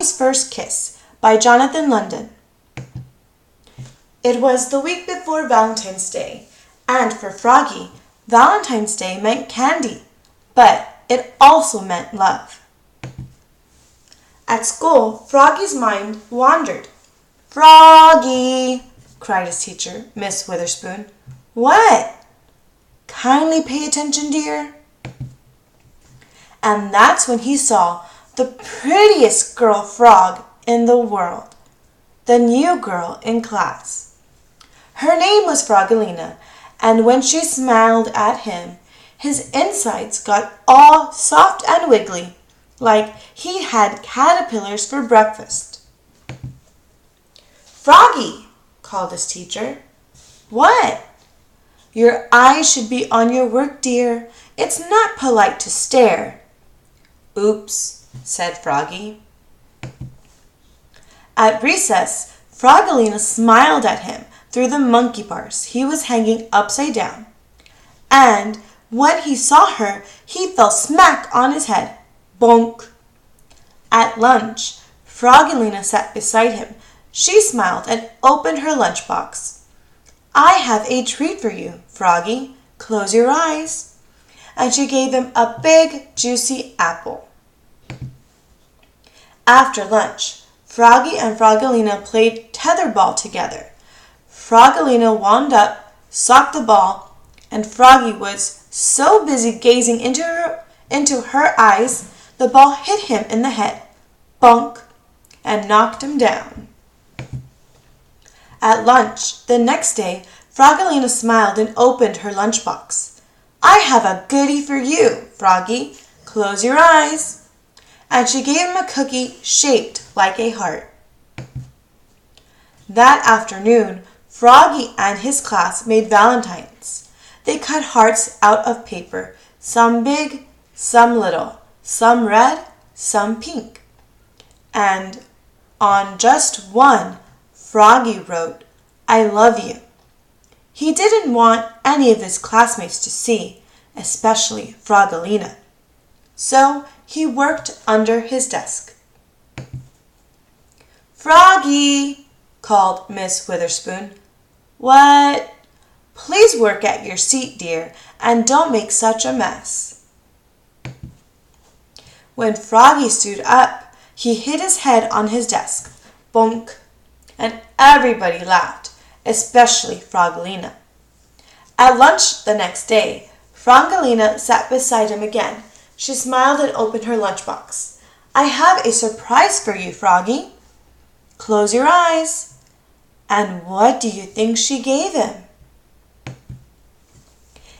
Froggy's First Kiss by Jonathan London. It was the week before Valentine's Day, and for Froggy, Valentine's Day meant candy, but it also meant love. At school, Froggy's mind wandered. "Froggy!" cried his teacher, Miss Witherspoon. "What?" "Kindly pay attention, dear." And that's when he saw the prettiest girl frog in the world, the new girl in class. Her name was Froggelina, and when she smiled at him, his insides got all soft and wiggly, like he had caterpillars for breakfast. "Froggy!" called his teacher. "What?" "Your eyes should be on your work, dear. It's not polite to stare." "Oops," said Froggy. At recess, Froggelina smiled at him through the monkey bars he was hanging upside down, and when he saw her, he fell smack on his head. Bonk! At lunch, Froggelina sat beside him. She smiled and opened her lunchbox. "I have a treat for you, Froggy. Close your eyes." And she gave him a big, juicy apple. After lunch, Froggy and Froggelina played tetherball together. Froggelina wound up, socked the ball, and Froggy was so busy gazing into her eyes, the ball hit him in the head, bonk, and knocked him down. At lunch the next day, Froggelina smiled and opened her lunchbox. "I have a goodie for you, Froggy. Close your eyes." And she gave him a cookie shaped like a heart. That afternoon, Froggy and his class made valentines. They cut hearts out of paper, some big, some little, some red, some pink. And on just one, Froggy wrote, "I love you." He didn't want any of his classmates to see, especially Froggelina. So he worked under his desk. "Froggy!" called Miss Witherspoon. "What?" "Please work at your seat, dear, and don't make such a mess." When Froggy stood up, he hit his head on his desk. Bonk! And everybody laughed, especially Froggelina. At lunch the next day, Froggelina sat beside him again. She smiled and opened her lunchbox. "I have a surprise for you, Froggy." "Close your eyes." And what do you think she gave him?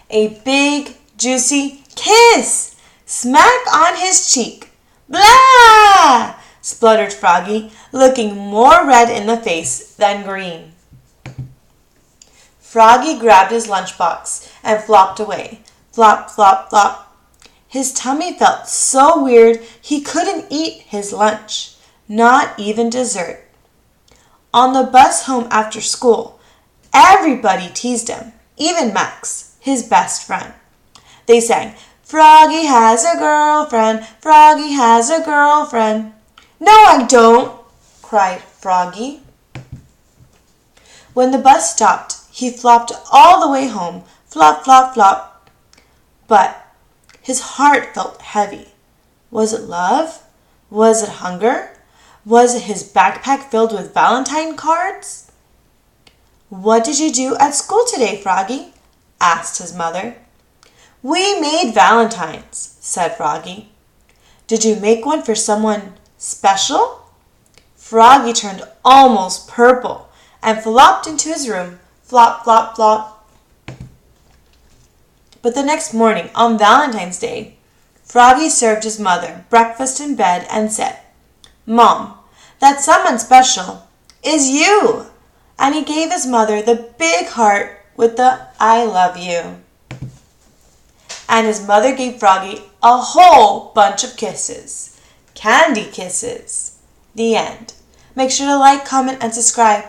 A big, juicy kiss! Smack on his cheek. "Blah!" spluttered Froggy, looking more red in the face than green. Froggy grabbed his lunchbox and flopped away. Flop, flop, flop. His tummy felt so weird he couldn't eat his lunch, not even dessert. On the bus home after school, everybody teased him, even Max, his best friend. They sang, "Froggy has a girlfriend, Froggy has a girlfriend." "No, I don't," cried Froggy. When the bus stopped, he flopped all the way home, flop, flop, flop. But his heart felt heavy. Was it love? Was it hunger? Was it his backpack filled with Valentine cards? "What did you do at school today, Froggy?" asked his mother. "We made valentines," said Froggy. "Did you make one for someone special?" Froggy turned almost purple and flopped into his room. Flop, flop, flop. But the next morning, on Valentine's Day, Froggy served his mother breakfast in bed and said, "Mom, that someone special is you." And he gave his mother the big heart with the "I love you." And his mother gave Froggy a whole bunch of kisses. Candy kisses. The end. Make sure to like, comment, and subscribe.